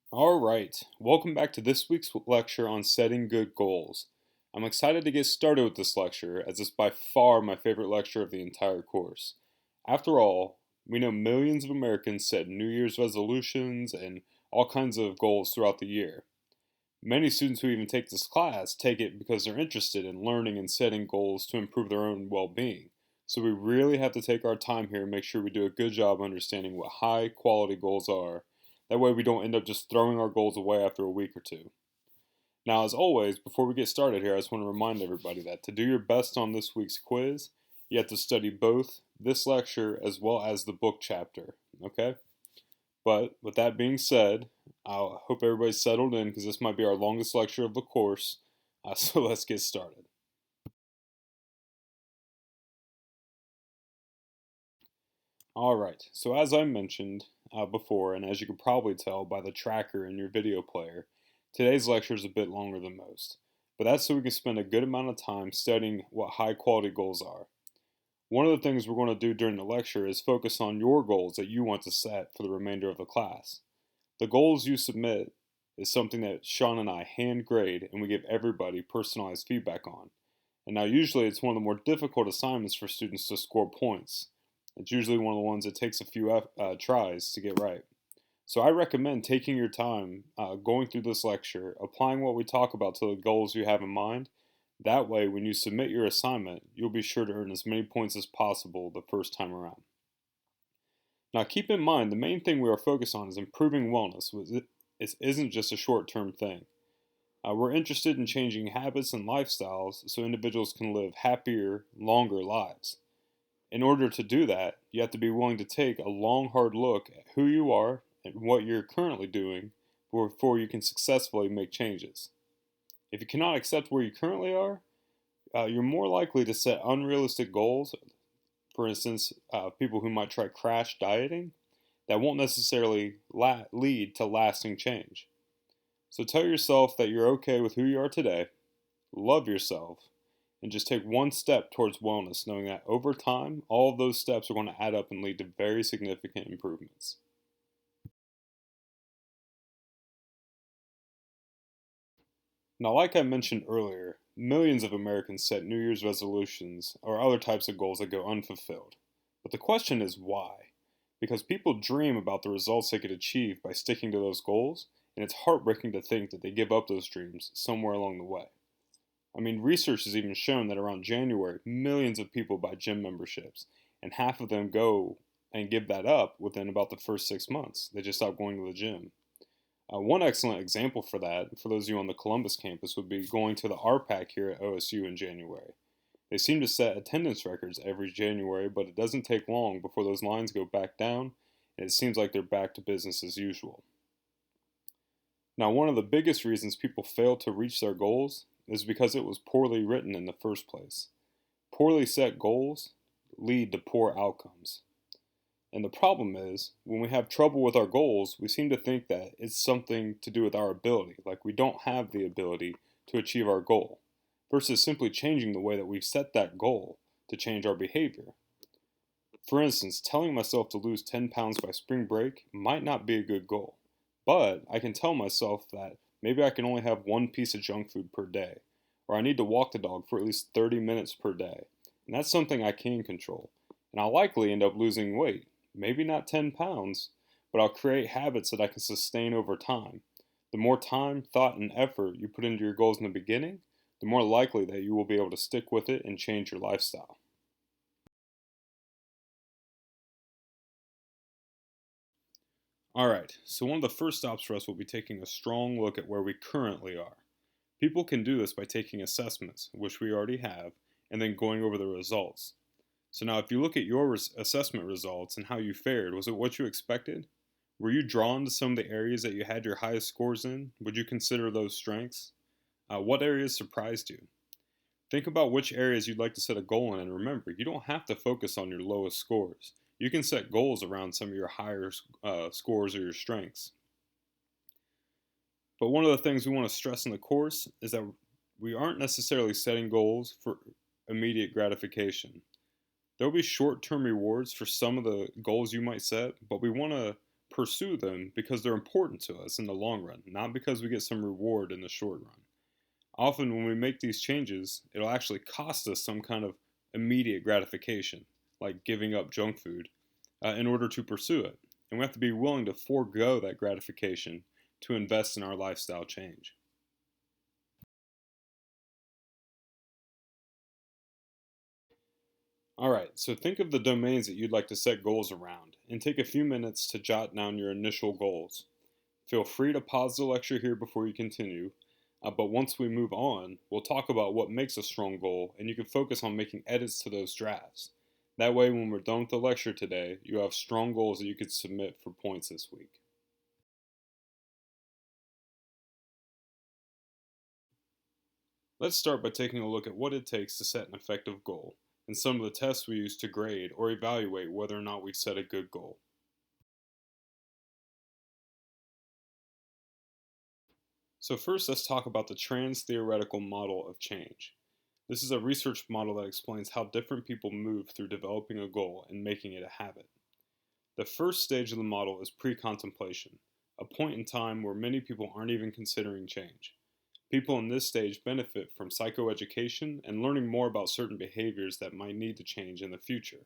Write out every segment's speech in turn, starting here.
All right, welcome back to this week's lecture on setting good goals. I'm excited to get started with this lecture as it's by far my favorite lecture of the entire course. After all, we know millions of Americans set New Year's resolutions and all kinds of goals throughout the year. Many students who even take this class take it because they're interested in learning and setting goals to improve their own well-being. So we really have to take our time here and make sure we do a good job understanding what high quality goals are. That way we don't end up just throwing our goals away after a week or two. Now, as always, before we get started here, I just want to remind everybody that to do your best on this week's quiz, you have to study both this lecture as well as the book chapter, okay? But with that being said, I hope everybody's settled in because this might be our longest lecture of the course. So let's get started. All right, so as I mentioned before, and as you can probably tell by the tracker in your video player, today's lecture is a bit longer than most. But that's so we can spend a good amount of time studying what high quality goals are. One of the things we're going to do during the lecture is focus on your goals that you want to set for the remainder of the class. The goals you submit is something that Sean and I hand grade and we give everybody personalized feedback on. And now usually it's one of the more difficult assignments for students to score points. It's usually one of the ones that takes a few tries to get right. So I recommend taking your time going through this lecture, applying what we talk about to the goals you have in mind. That way, when you submit your assignment, you'll be sure to earn as many points as possible the first time around. Now, keep in mind, the main thing we are focused on is improving wellness. It isn't just a short-term thing. We're interested in changing habits and lifestyles so individuals can live happier, longer lives. In order to do that, you have to be willing to take a long, hard look at who you are and what you're currently doing before you can successfully make changes. If you cannot accept where you currently are, you're more likely to set unrealistic goals. For instance, people who might try crash dieting that won't necessarily lead to lasting change. So tell yourself that you're okay with who you are today, love yourself, and just take one step towards wellness, knowing that over time, all of those steps are going to add up and lead to very significant improvements. Now, like I mentioned earlier, millions of Americans set New Year's resolutions or other types of goals that go unfulfilled. But the question is why? Because people dream about the results they could achieve by sticking to those goals, and it's heartbreaking to think that they give up those dreams somewhere along the way. I mean, research has even shown that around January, millions of people buy gym memberships, and half of them go and give that up within about the first 6 months. They just stop going to the gym. One excellent example for that, for those of you on the Columbus campus, would be going to the RPAC here at OSU in January. They seem to set attendance records every January, but it doesn't take long before those lines go back down, and it seems like they're back to business as usual. Now, one of the biggest reasons people fail to reach their goals is because it was poorly written in the first place. Poorly set goals lead to poor outcomes. And the problem is, when we have trouble with our goals, we seem to think that it's something to do with our ability, like we don't have the ability to achieve our goal, versus simply changing the way that we've set that goal to change our behavior. For instance, telling myself to lose 10 pounds by spring break might not be a good goal, but I can tell myself that maybe I can only have one piece of junk food per day, or I need to walk the dog for at least 30 minutes per day. And that's something I can control. And I'll likely end up losing weight, maybe not 10 pounds, but I'll create habits that I can sustain over time. The more time, thought, and effort you put into your goals in the beginning, the more likely that you will be able to stick with it and change your lifestyle. All right, so one of the first stops for us will be taking a strong look at where we currently are. People can do this by taking assessments, which we already have, and then going over the results. So now if you look at your assessment results and how you fared, was it what you expected? Were you drawn to some of the areas that you had your highest scores in? Would you consider those strengths? What areas surprised you? Think about which areas you'd like to set a goal in, and remember, you don't have to focus on your lowest scores. You can set goals around some of your higher scores or your strengths. But one of the things we want to stress in the course is that we aren't necessarily setting goals for immediate gratification. There'll be short term rewards for some of the goals you might set, but we want to pursue them because they're important to us in the long run, not because we get some reward in the short run. Often, when we make these changes, it'll actually cost us some kind of immediate gratification, like giving up junk food, in order to pursue it. And we have to be willing to forego that gratification to invest in our lifestyle change. All right, so think of the domains that you'd like to set goals around and take a few minutes to jot down your initial goals. Feel free to pause the lecture here before you continue, but once we move on, we'll talk about what makes a strong goal and you can focus on making edits to those drafts. That way, when we're done with the lecture today, you have strong goals that you could submit for points this week. Let's start by taking a look at what it takes to set an effective goal and some of the tests we use to grade or evaluate whether or not we've set a good goal. So first, let's talk about the trans-theoretical model of change. This is a research model that explains how different people move through developing a goal and making it a habit. The first stage of the model is pre-contemplation, a point in time where many people aren't even considering change. People in this stage benefit from psychoeducation and learning more about certain behaviors that might need to change in the future.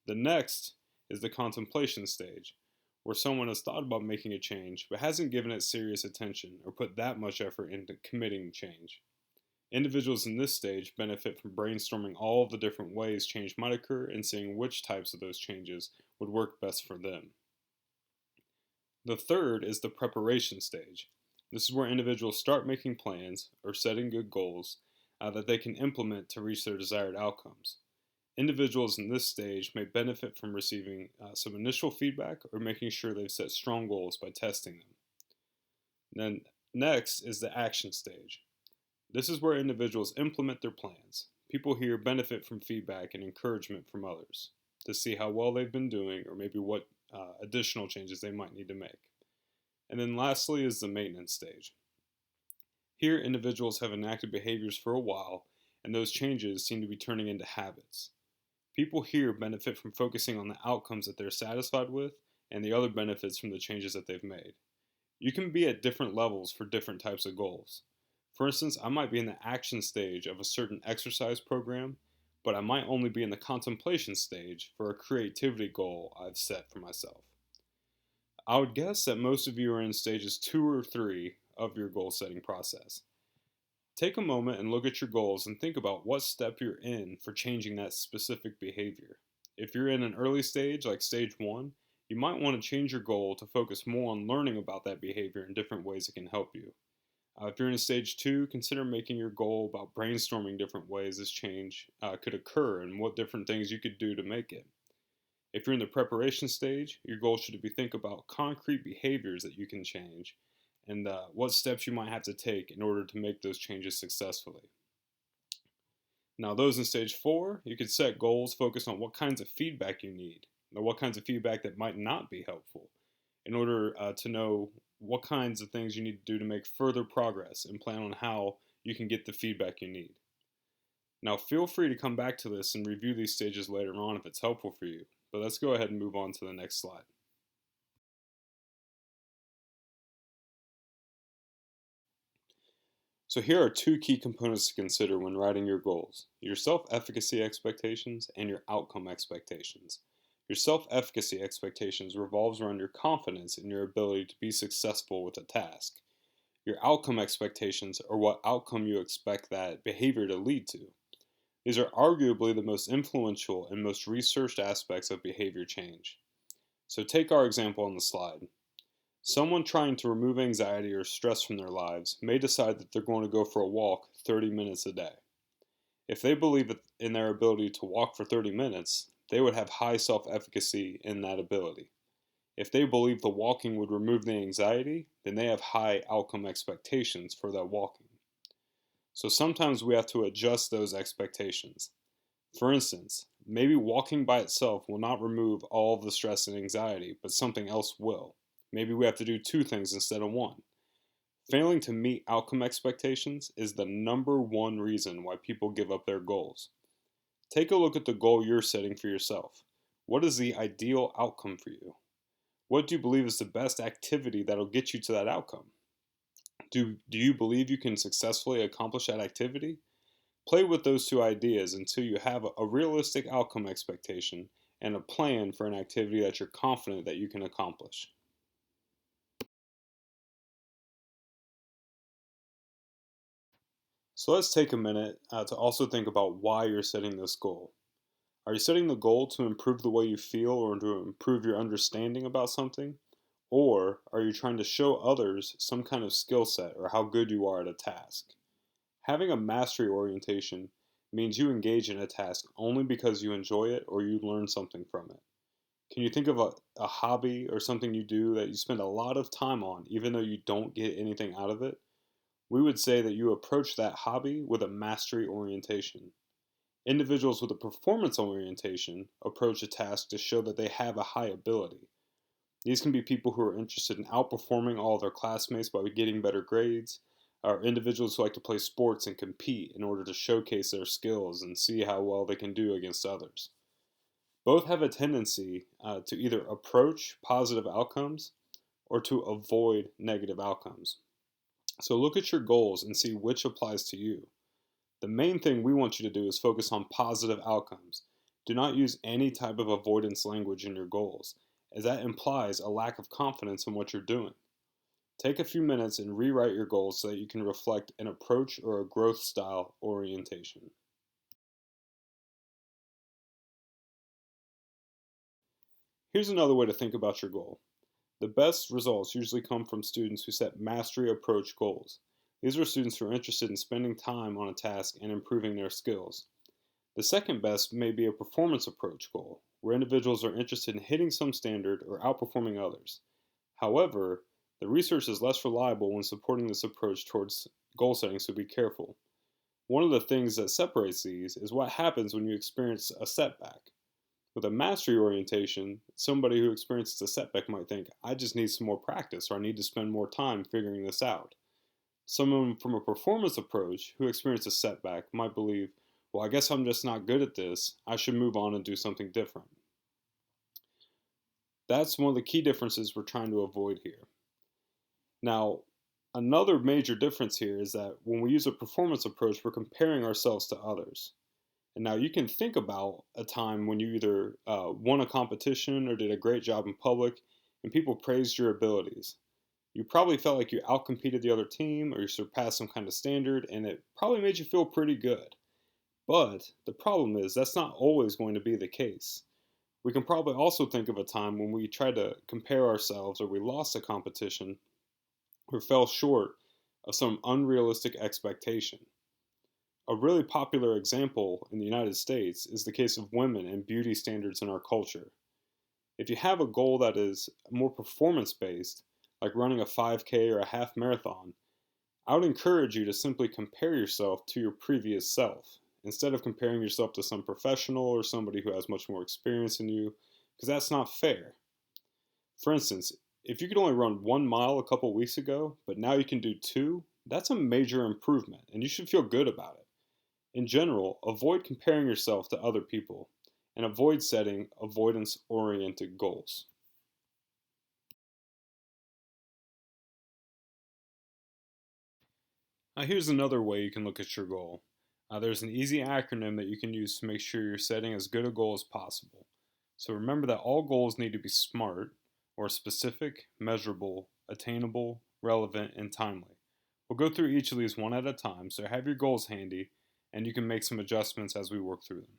The next is the contemplation stage, where someone has thought about making a change but hasn't given it serious attention or put that much effort into committing change. Individuals in this stage benefit from brainstorming all of the different ways change might occur and seeing which types of those changes would work best for them. The third is the preparation stage. This is where individuals start making plans or setting good goals that they can implement to reach their desired outcomes. Individuals in this stage may benefit from receiving some initial feedback or making sure they've set strong goals by testing them. Then next is the action stage. This is where individuals implement their plans. People here benefit from feedback and encouragement from others to see how well they've been doing or maybe what additional changes they might need to make. And then lastly is the maintenance stage. Here, individuals have enacted behaviors for a while, and those changes seem to be turning into habits. People here benefit from focusing on the outcomes that they're satisfied with and the other benefits from the changes that they've made. You can be at different levels for different types of goals. For instance, I might be in the action stage of a certain exercise program, but I might only be in the contemplation stage for a creativity goal I've set for myself. I would guess that most of you are in stages 2 or 3 of your goal setting process. Take a moment and look at your goals and think about what step you're in for changing that specific behavior. If you're in an early stage, like stage 1, you might want to change your goal to focus more on learning about that behavior in different ways it can help you. If you're in a stage 2, consider making your goal about brainstorming different ways this change could occur and what different things you could do to make it. If you're in the preparation stage, your goal should be think about concrete behaviors that you can change and what steps you might have to take in order to make those changes successfully. Now, those in stage 4, you could set goals focused on what kinds of feedback you need, or what kinds of feedback that might not be helpful, in order to know what kinds of things you need to do to make further progress and plan on how you can get the feedback you need. Now, feel free to come back to this and review these stages later on if it's helpful for you, but let's go ahead and move on to the next slide. So here are 2 key components to consider when writing your goals: your self-efficacy expectations and your outcome expectations. Your self-efficacy expectations revolves around your confidence in your ability to be successful with a task. Your outcome expectations are what outcome you expect that behavior to lead to. These are arguably the most influential and most researched aspects of behavior change. So take our example on the slide. Someone trying to remove anxiety or stress from their lives may decide that they're going to go for a walk 30 minutes a day. If they believe in their ability to walk for 30 minutes, they would have high self-efficacy in that ability. If they believe the walking would remove the anxiety, then they have high outcome expectations for that walking. So sometimes we have to adjust those expectations. For instance, maybe walking by itself will not remove all of the stress and anxiety, but something else will. Maybe we have to do 2 things instead of 1. Failing to meet outcome expectations is the number 1 reason why people give up their goals. Take a look at the goal you're setting for yourself. What is the ideal outcome for you? What do you believe is the best activity that'll get you to that outcome? Do you believe you can successfully accomplish that activity? Play with those two ideas until you have a realistic outcome expectation and a plan for an activity that you're confident that you can accomplish. So let's take a minute to also think about why you're setting this goal. Are you setting the goal to improve the way you feel or to improve your understanding about something? Or are you trying to show others some kind of skill set or how good you are at a task? Having a mastery orientation means you engage in a task only because you enjoy it or you learn something from it. Can you think of a hobby or something you do that you spend a lot of time on, even though you don't get anything out of it? We would say that you approach that hobby with a mastery orientation. Individuals with a performance orientation approach a task to show that they have a high ability. These can be people who are interested in outperforming all of their classmates by getting better grades, or individuals who like to play sports and compete in order to showcase their skills and see how well they can do against others. Both have a tendency to either approach positive outcomes or to avoid negative outcomes. So look at your goals and see which applies to you. The main thing we want you to do is focus on positive outcomes. Do not use any type of avoidance language in your goals, as that implies a lack of confidence in what you're doing. Take a few minutes and rewrite your goals so that you can reflect an approach or a growth style orientation. Here's another way to think about your goal. The best results usually come from students who set mastery approach goals. These are students who are interested in spending time on a task and improving their skills. The second best may be a performance approach goal, where individuals are interested in hitting some standard or outperforming others. However, the research is less reliable when supporting this approach towards goal setting, so be careful. One of the things that separates these is what happens when you experience a setback. With a mastery orientation, somebody who experiences a setback might think, I just need some more practice or I need to spend more time figuring this out. Someone from a performance approach who experiences a setback might believe, well, I guess I'm just not good at this. I should move on and do something different. That's one of the key differences we're trying to avoid here. Now, another major difference here is that when we use a performance approach, we're comparing ourselves to others. And now you can think about a time when you either won a competition or did a great job in public and people praised your abilities. You probably felt like you outcompeted the other team or you surpassed some kind of standard, and it probably made you feel pretty good. But the problem is, that's not always going to be the case. We can probably also think of a time when we tried to compare ourselves or we lost a competition or fell short of some unrealistic expectation. A really popular example in the United States is the case of women and beauty standards in our culture. If you have a goal that is more performance based, like running a 5K or a half marathon, I would encourage you to simply compare yourself to your previous self instead of comparing yourself to some professional or somebody who has much more experience than you, because that's not fair. For instance, if you could only run 1 mile a couple weeks ago, but now you can do two, that's a major improvement, and you should feel good about it. In general, avoid comparing yourself to other people and avoid setting avoidance oriented goals. Now, here's another way you can look at your goal. There's an easy acronym that you can use to make sure you're setting as good a goal as possible. So remember that all goals need to be SMART, or specific, measurable, attainable, relevant, and timely. We'll go through each of these one at a time, so have your goals handy, and you can make some adjustments as we work through them.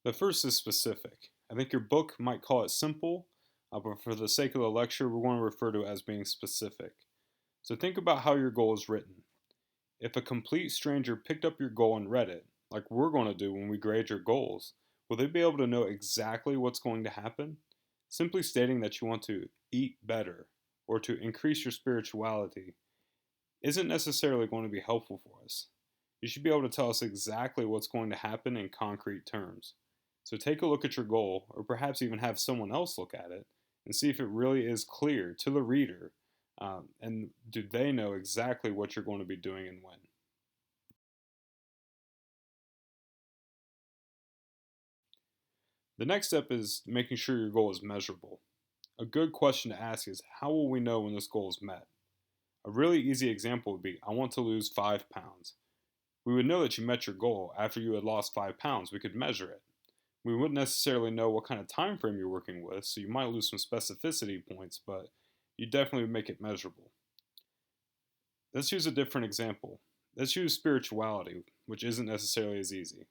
The first is specific. I think your book might call it simple, but for the sake of the lecture, we're going to refer to it as being specific. So think about how your goal is written. If a complete stranger picked up your goal and read it, like we're going to do when we grade your goals, will they be able to know exactly what's going to happen? Simply stating that you want to eat better or to increase your spirituality isn't necessarily going to be helpful for us. You should be able to tell us exactly what's going to happen in concrete terms. So take a look at your goal, or perhaps even have someone else look at it, and see if it really is clear to the reader, and do they know exactly what you're going to be doing and when. The next step is making sure your goal is measurable. A good question to ask is, how will we know when this goal is met? A really easy example would be, I want to lose 5 pounds. We would know that you met your goal after you had lost 5 pounds. We could measure it. We wouldn't necessarily know what kind of time frame you're working with, so you might lose some specificity points, but you definitely would make it measurable. Let's use a different example. Let's use spirituality, which isn't necessarily as easy.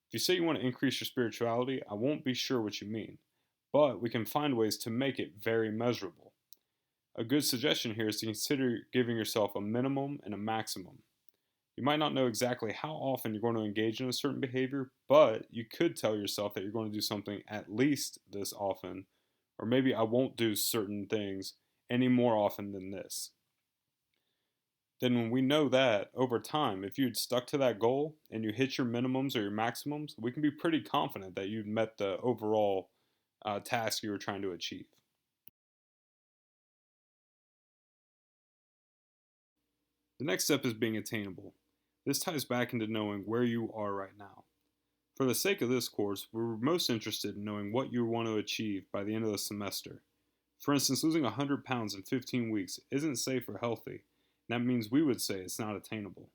If you say you want to increase your spirituality, I won't be sure what you mean, but we can find ways to make it very measurable. A good suggestion here is to consider giving yourself a minimum and a maximum. You might not know exactly how often you're going to engage in a certain behavior, but you could tell yourself that you're going to do something at least this often, or maybe I won't do certain things any more often than this. Then when we know that, over time, if you'd stuck to that goal and you hit your minimums or your maximums, we can be pretty confident that you've met the overall task you were trying to achieve. The next step is being attainable. This ties back into knowing where you are right now. For the sake of this course, we're most interested in knowing what you want to achieve by the end of the semester. For instance, losing 100 pounds in 15 weeks isn't safe or healthy, and that means we would say it's not attainable.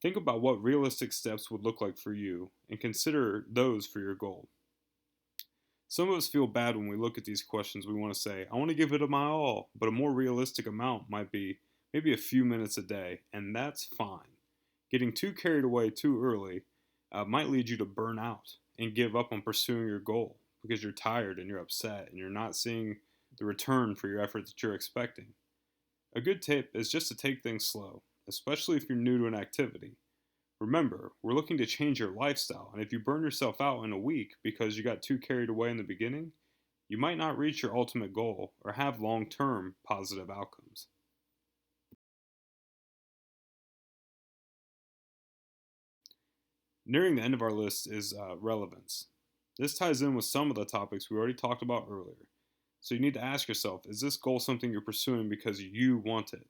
Think about what realistic steps would look like for you and consider those for your goal. Some of us feel bad when we look at these questions. We want to say, I want to give it my all, but a more realistic amount might be maybe a few minutes a day, and that's fine. Getting too carried away too early might lead you to burn out and give up on pursuing your goal because you're tired and you're upset and you're not seeing the return for your effort that you're expecting. A good tip is just to take things slow, especially if you're new to an activity. Remember, we're looking to change your lifestyle, and if you burn yourself out in a week because you got too carried away in the beginning, you might not reach your ultimate goal or have long term positive outcomes. Nearing the end of our list is relevance. This ties in with some of the topics we already talked about earlier. So you need to ask yourself, is this goal something you're pursuing because you want it?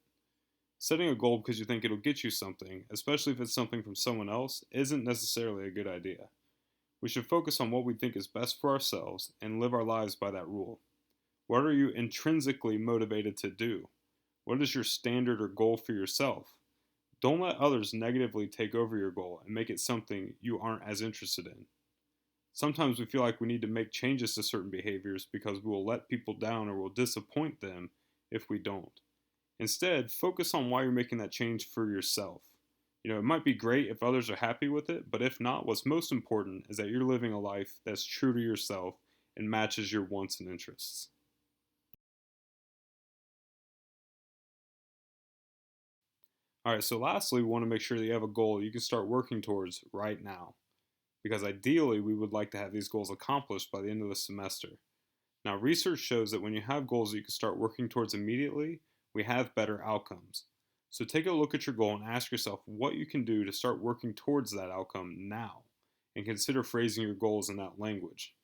Setting a goal because you think it'll get you something, especially if it's something from someone else, isn't necessarily a good idea. We should focus on what we think is best for ourselves and live our lives by that rule. What are you intrinsically motivated to do? What is your standard or goal for yourself? Don't let others negatively take over your goal and make it something you aren't as interested in. Sometimes we feel like we need to make changes to certain behaviors because we will let people down or will disappoint them if we don't. Instead, focus on why you're making that change for yourself. It might be great if others are happy with it, but if not, what's most important is that you're living a life that's true to yourself and matches your wants and interests. All right, so lastly, we want to make sure that you have a goal you can start working towards right now, because ideally, we would like to have these goals accomplished by the end of the semester. Now, research shows that when you have goals that you can start working towards immediately, we have better outcomes. So take a look at your goal and ask yourself what you can do to start working towards that outcome now, and consider phrasing your goals in that language.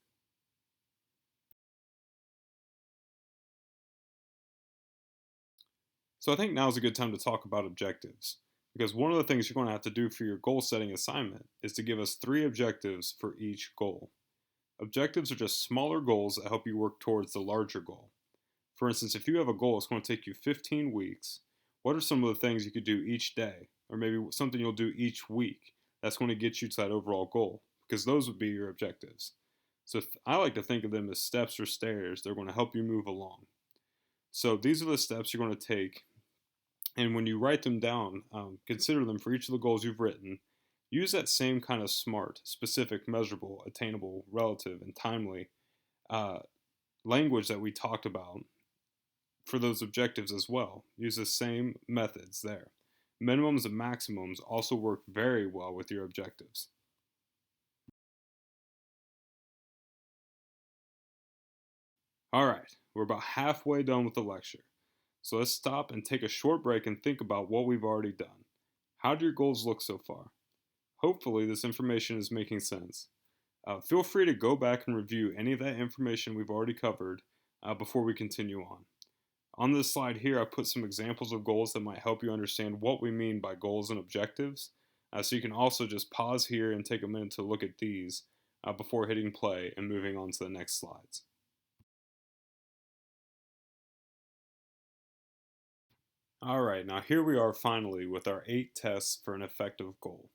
So I think now is a good time to talk about objectives, because one of the things you're going to have to do for your goal setting assignment is to give us 3 objectives for each goal. Objectives are just smaller goals that help you work towards the larger goal. For instance, if you have a goal that's going to take you 15 weeks, what are some of the things you could do each day? Or maybe something you'll do each week that's going to get you to that overall goal? Because those would be your objectives. So I like to think of them as steps or stairs. They're going to help you move along. So these are the steps you're going to take. And when you write them down, consider them for each of the goals you've written. Use that same kind of SMART, specific, measurable, attainable, relative, and timely uh, language that we talked about for those objectives as well. Use the same methods there. Minimums and maximums also work very well with your objectives. All right, we're about halfway done with the lecture. So let's stop and take a short break and think about what we've already done. How do your goals look so far? Hopefully, this information is making sense. Feel free to go back and review any of that information we've already covered before we continue on. On this slide here, I put some examples of goals that might help you understand what we mean by goals and objectives. So you can also just pause here and take a minute to look at these before hitting play and moving on to the next slides. All right, now here we are finally with our 8 tests for an effective goal.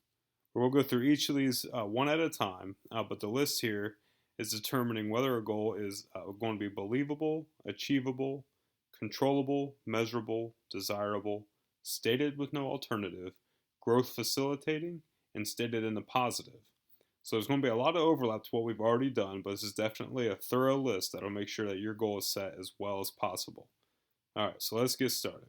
We'll go through each of these one at a time, but the list here is determining whether a goal is going to be believable, achievable, controllable, measurable, desirable, stated with no alternative, growth facilitating, and stated in the positive. So there's going to be a lot of overlap to what we've already done, but this is definitely a thorough list that'll make sure that your goal is set as well as possible. All right, so let's get started.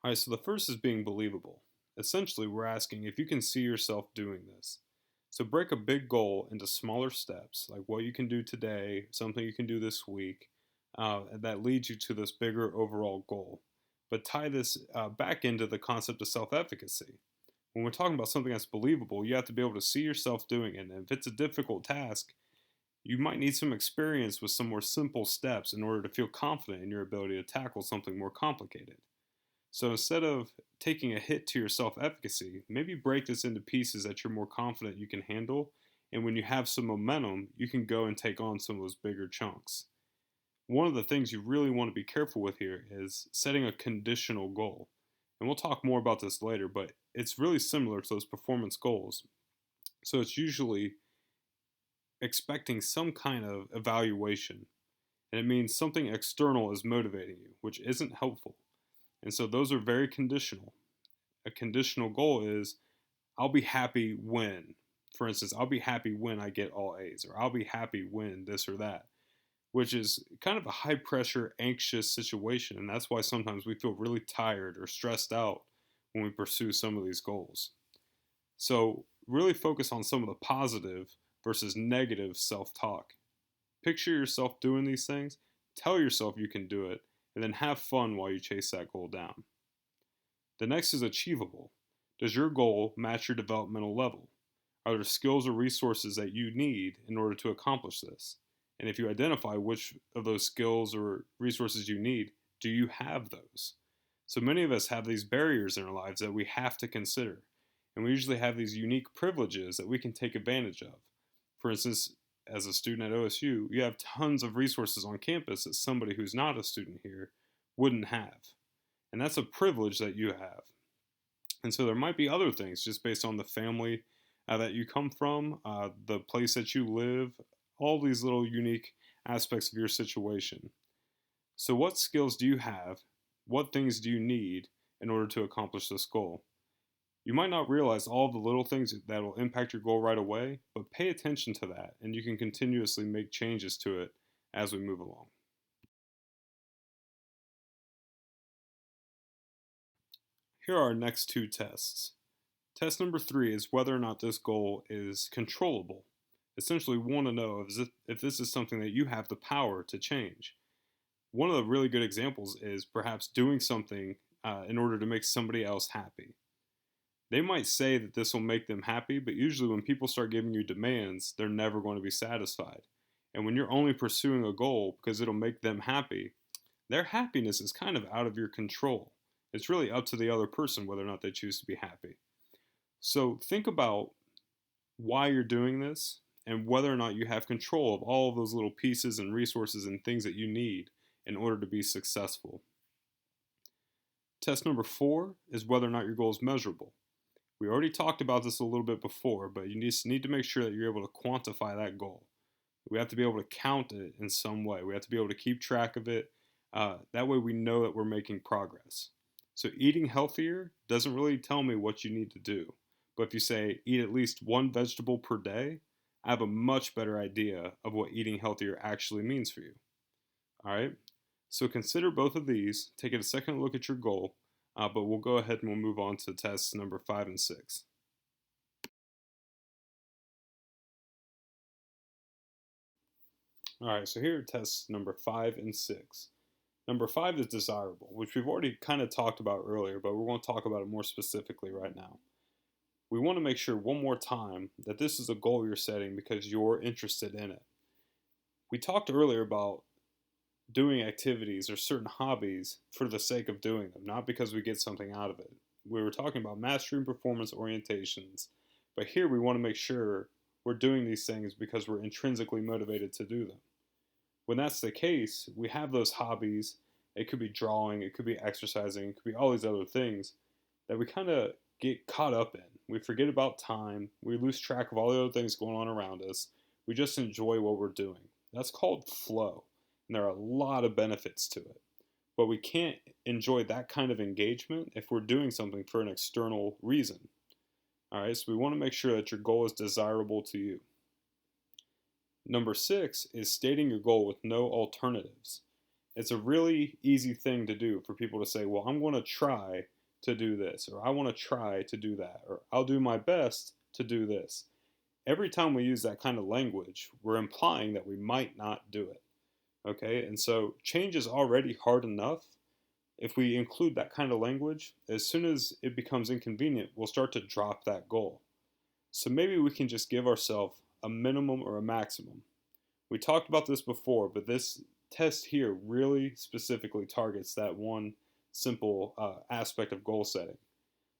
All right, so the first is being believable. Essentially, we're asking if you can see yourself doing this. So break a big goal into smaller steps, like what you can do today, something you can do this week, that leads you to this bigger overall goal. But tie this back into the concept of self-efficacy. When we're talking about something that's believable, you have to be able to see yourself doing it. And if it's a difficult task, you might need some experience with some more simple steps in order to feel confident in your ability to tackle something more complicated. So instead of taking a hit to your self efficacy, maybe break this into pieces that you're more confident you can handle. And when you have some momentum, you can go and take on some of those bigger chunks. One of the things you really want to be careful with here is setting a conditional goal. And we'll talk more about this later, but it's really similar to those performance goals. So it's usually expecting some kind of evaluation. And it means something external is motivating you, which isn't helpful. And so those are very conditional. A conditional goal is I'll be happy when, for instance, I'll be happy when I get all A's, or I'll be happy when this or that, which is kind of a high pressure, anxious situation. And that's why sometimes we feel really tired or stressed out when we pursue some of these goals. So really focus on some of the positive versus negative self talk. Picture yourself doing these things, tell yourself you can do it, and then have fun while you chase that goal down. The next is achievable. Does your goal match your developmental level? Are there skills or resources that you need in order to accomplish this? And if you identify which of those skills or resources you need, do you have those? So many of us have these barriers in our lives that we have to consider. And we usually have these unique privileges that we can take advantage of. For instance, as a student at OSU, you have tons of resources on campus that somebody who's not a student here wouldn't have. And that's a privilege that you have. And so there might be other things just based on the family that you come from, the place that you live, all these little unique aspects of your situation. So, what skills do you have? What things do you need in order to accomplish this goal? You might not realize all the little things that will impact your goal right away, but pay attention to that and you can continuously make changes to it as we move along. Here are our next 2 tests. Test number 3 is whether or not this goal is controllable. Essentially, we want to know if this is something that you have the power to change. One of the really good examples is perhaps doing something in order to make somebody else happy. They might say that this will make them happy, but usually when people start giving you demands, they're never going to be satisfied. And when you're only pursuing a goal because it'll make them happy, their happiness is kind of out of your control. It's really up to the other person whether or not they choose to be happy. So think about why you're doing this and whether or not you have control of all of those little pieces and resources and things that you need in order to be successful. Test number 4 is whether or not your goal is measurable. We already talked about this a little bit before, but you just need to make sure that you're able to quantify that goal. We have to be able to count it in some way. We have to be able to keep track of it. That way we know that we're making progress. So eating healthier doesn't really tell me what you need to do. But if you say eat at least 1 vegetable per day, I have a much better idea of what eating healthier actually means for you. All right? So consider both of these, take a second look at your goal, but we'll go ahead and we'll move on to tests number 5 and 6. All right, so here are tests number 5 and 6. Number 5 is desirable, which we've already kind of talked about earlier, but we're going to talk about it more specifically right now. We want to make sure one more time that this is a goal you're setting because you're interested in it. We talked earlier about doing activities or certain hobbies for the sake of doing them, not because we get something out of it. We were talking about mastery and performance orientations, but here we want to make sure we're doing these things because we're intrinsically motivated to do them. When that's the case, we have those hobbies. It could be drawing, it could be exercising, it could be all these other things that we kind of get caught up in. We forget about time, we lose track of all the other things going on around us. We just enjoy what we're doing. That's called flow, and there are a lot of benefits to it. But we can't enjoy that kind of engagement if we're doing something for an external reason. All right, so we want to make sure that your goal is desirable to you. Number 6 is stating your goal with no alternatives. It's a really easy thing to do for people to say, well, I'm going to try to do this, or I want to try to do that, or I'll do my best to do this. Every time we use that kind of language, we're implying that we might not do it. Okay, and so change is already hard enough. If we include that kind of language, as soon as it becomes inconvenient, we'll start to drop that goal. So maybe we can just give ourselves a minimum or a maximum. We talked about this before, but this test here really specifically targets that one simple aspect of goal setting.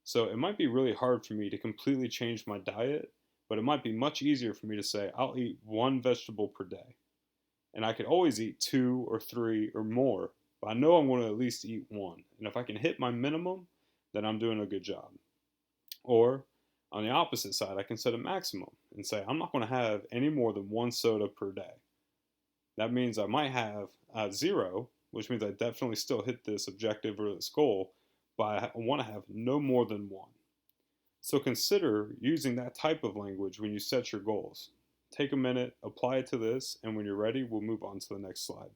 So it might be really hard for me to completely change my diet, but it might be much easier for me to say I'll eat one vegetable per day. And I could always eat 2 or 3 or more, but I know I'm going to at least eat one. And if I can hit my minimum, then I'm doing a good job. Or on the opposite side, I can set a maximum and say I'm not going to have any more than one soda per day. That means I might have 0, which means I definitely still hit this objective or this goal, but I want to have no more than one. So consider using that type of language when you set your goals. Take a minute, apply it to this, and when you're ready, we'll move on to the next slide.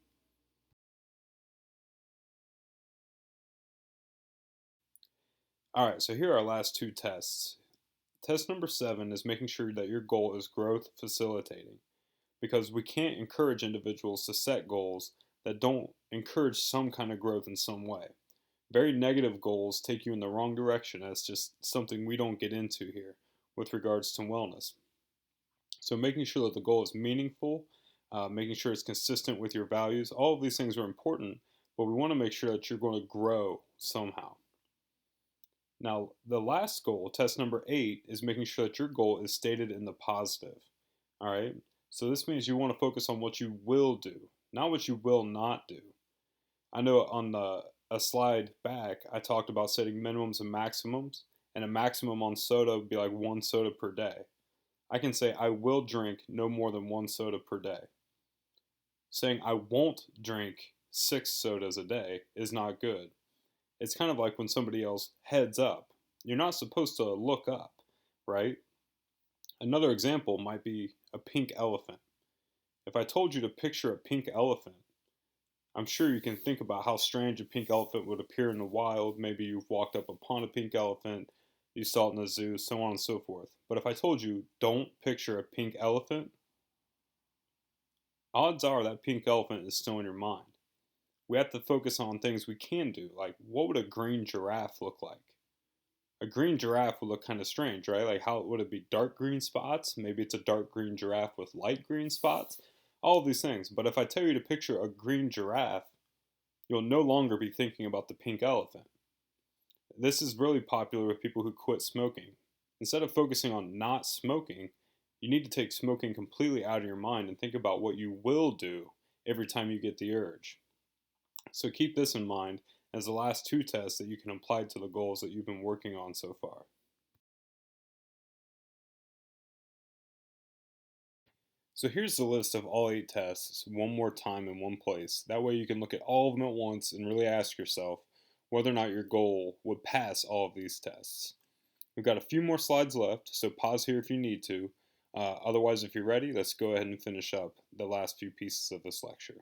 All right, so here are our last 2 tests. Test number 7 is making sure that your goal is growth facilitating, because we can't encourage individuals to set goals that don't encourage some kind of growth in some way. Very negative goals take you in the wrong direction. That's just something we don't get into here with regards to wellness. So making sure that the goal is meaningful, making sure it's consistent with your values, all of these things are important, but we want to make sure that you're going to grow somehow. Now, the last goal, test number 8, is making sure that your goal is stated in the positive. All right? So this means you want to focus on what you will do, not what you will not do. I know on a slide back, I talked about setting minimums and maximums, and a maximum on soda would be like 1 soda per day. I can say I will drink no more than 1 soda per day. Saying I won't drink 6 sodas a day is not good. It's kind of like when somebody else heads up. You're not supposed to look up, right? Another example might be a pink elephant. If I told you to picture a pink elephant, I'm sure you can think about how strange a pink elephant would appear in the wild. Maybe you've walked up upon a pink elephant, you saw it in the zoo, so on and so forth. But if I told you, don't picture a pink elephant, odds are that pink elephant is still in your mind. We have to focus on things we can do, like what would a green giraffe look like? A green giraffe would look kind of strange, right? Like how would it be dark green spots? Maybe it's a dark green giraffe with light green spots. All of these things. But if I tell you to picture a green giraffe, you'll no longer be thinking about the pink elephant. This is really popular with people who quit smoking. Instead of focusing on not smoking, you need to take smoking completely out of your mind and think about what you will do every time you get the urge. So keep this in mind as the last 2 tests that you can apply to the goals that you've been working on so far. So here's the list of all 8 tests one more time in one place. That way you can look at all of them at once and really ask yourself whether or not your goal would pass all of these tests. We've got a few more slides left, so pause here if you need to. Otherwise, if you're ready, let's go ahead and finish up the last few pieces of this lecture.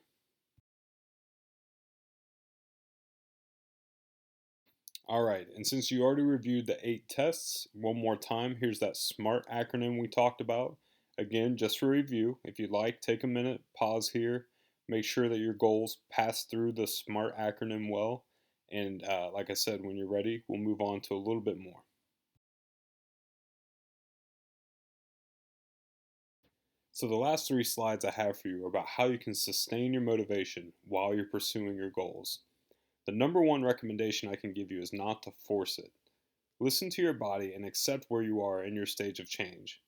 All right, and since you already reviewed the 8 tests, one more time, here's that SMART acronym we talked about. Again, just for review, if you'd like, take a minute, pause here, make sure that your goals pass through the SMART acronym well, and like I said, when you're ready, we'll move on to a little bit more. So the last 3 slides I have for you are about how you can sustain your motivation while you're pursuing your goals. The number one recommendation I can give you is not to force it. Listen to your body and accept where you are in your stage of change.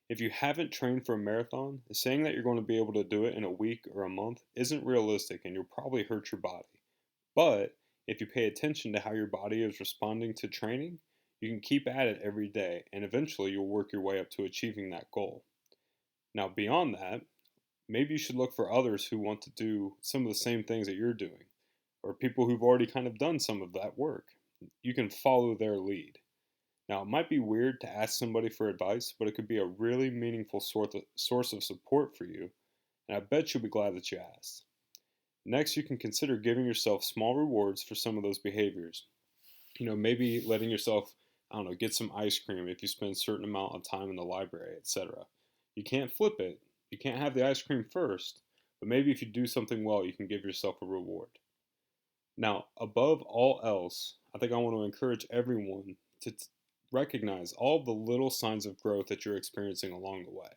If you haven't trained for a marathon, saying that you're going to be able to do it in a week or a month isn't realistic and you'll probably hurt your body. But if you pay attention to how your body is responding to training, you can keep at it every day and eventually you'll work your way up to achieving that goal. Now, beyond that, maybe you should look for others who want to do some of the same things that you're doing, or people who've already kind of done some of that work. You can follow their lead. Now, it might be weird to ask somebody for advice, but it could be a really meaningful source of support for you, and I bet you'll be glad that you asked. Next, you can consider giving yourself small rewards for some of those behaviors. Maybe letting yourself, I don't know, get some ice cream if you spend a certain amount of time in the library, etc. You can't flip it. You can't have the ice cream first, but maybe if you do something well, you can give yourself a reward. Now, above all else, I think I want to encourage everyone to recognize all the little signs of growth that you're experiencing along the way.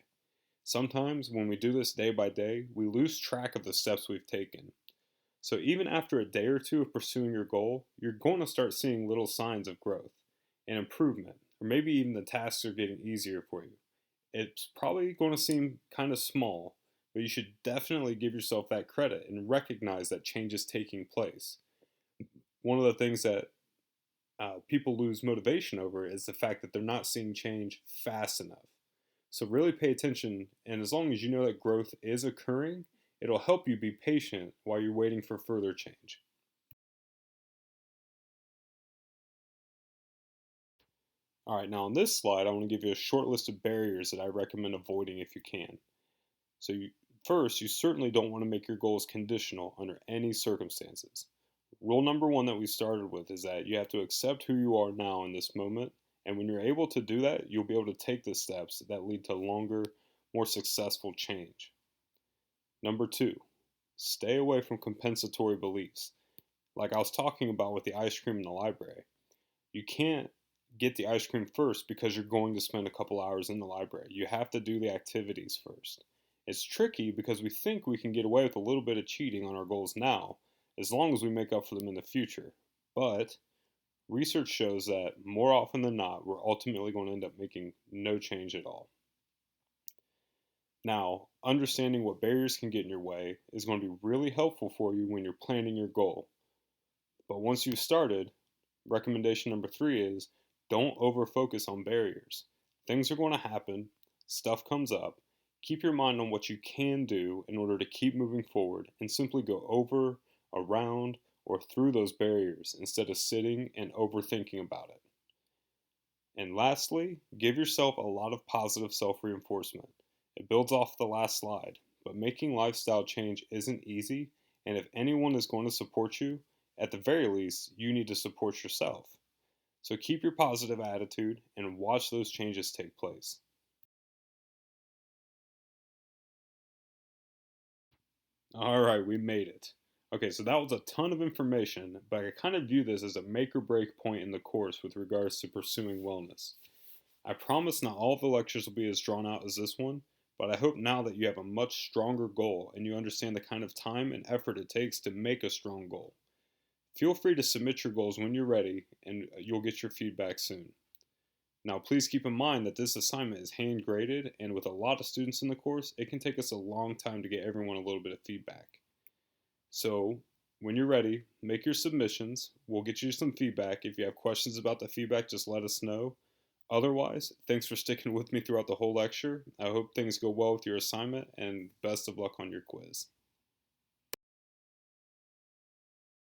Sometimes, when we do this day by day, we lose track of the steps we've taken. So, even after a day or two of pursuing your goal, you're going to start seeing little signs of growth and improvement, or maybe even the tasks are getting easier for you. It's probably going to seem kind of small, but you should definitely give yourself that credit and recognize that change is taking place. One of the things that people lose motivation over is the fact that they're not seeing change fast enough. So, really pay attention, and as long as you know that growth is occurring, it'll help you be patient while you're waiting for further change. All right, now on this slide, I want to give you a short list of barriers that I recommend avoiding if you can. So, first, you certainly don't want to make your goals conditional under any circumstances. Rule number one that we started with is that you have to accept who you are now in this moment. And when you're able to do that, you'll be able to take the steps that lead to longer, more successful change. Number two, stay away from compensatory beliefs. Like I was talking about with the ice cream in the library. You can't get the ice cream first because you're going to spend a couple hours in the library. You have to do the activities first. It's tricky because we think we can get away with a little bit of cheating on our goals now, as long as we make up for them in the future. But research shows that more often than not, we're ultimately going to end up making no change at all. Now, understanding what barriers can get in your way is going to be really helpful for you when you're planning your goal. But once you've started, recommendation number three is don't over focus on barriers. Things are going to happen, stuff comes up. Keep your mind on what you can do in order to keep moving forward and simply go over, around, or through those barriers instead of sitting and overthinking about it. And lastly, give yourself a lot of positive self reinforcement. It builds off the last slide, but making lifestyle change isn't easy, and if anyone is going to support you, at the very least, you need to support yourself. So keep your positive attitude and watch those changes take place. All right, we made it. Okay, so that was a ton of information, but I kind of view this as a make or break point in the course with regards to pursuing wellness. I promise not all of the lectures will be as drawn out as this one, but I hope now that you have a much stronger goal and you understand the kind of time and effort it takes to make a strong goal. Feel free to submit your goals when you're ready, and you'll get your feedback soon. Now, please keep in mind that this assignment is hand graded, and with a lot of students in the course, it can take us a long time to get everyone a little bit of feedback. So, when you're ready, make your submissions. We'll get you some feedback. If you have questions about the feedback, just let us know. Otherwise, thanks for sticking with me throughout the whole lecture. I hope things go well with your assignment, and best of luck on your quiz.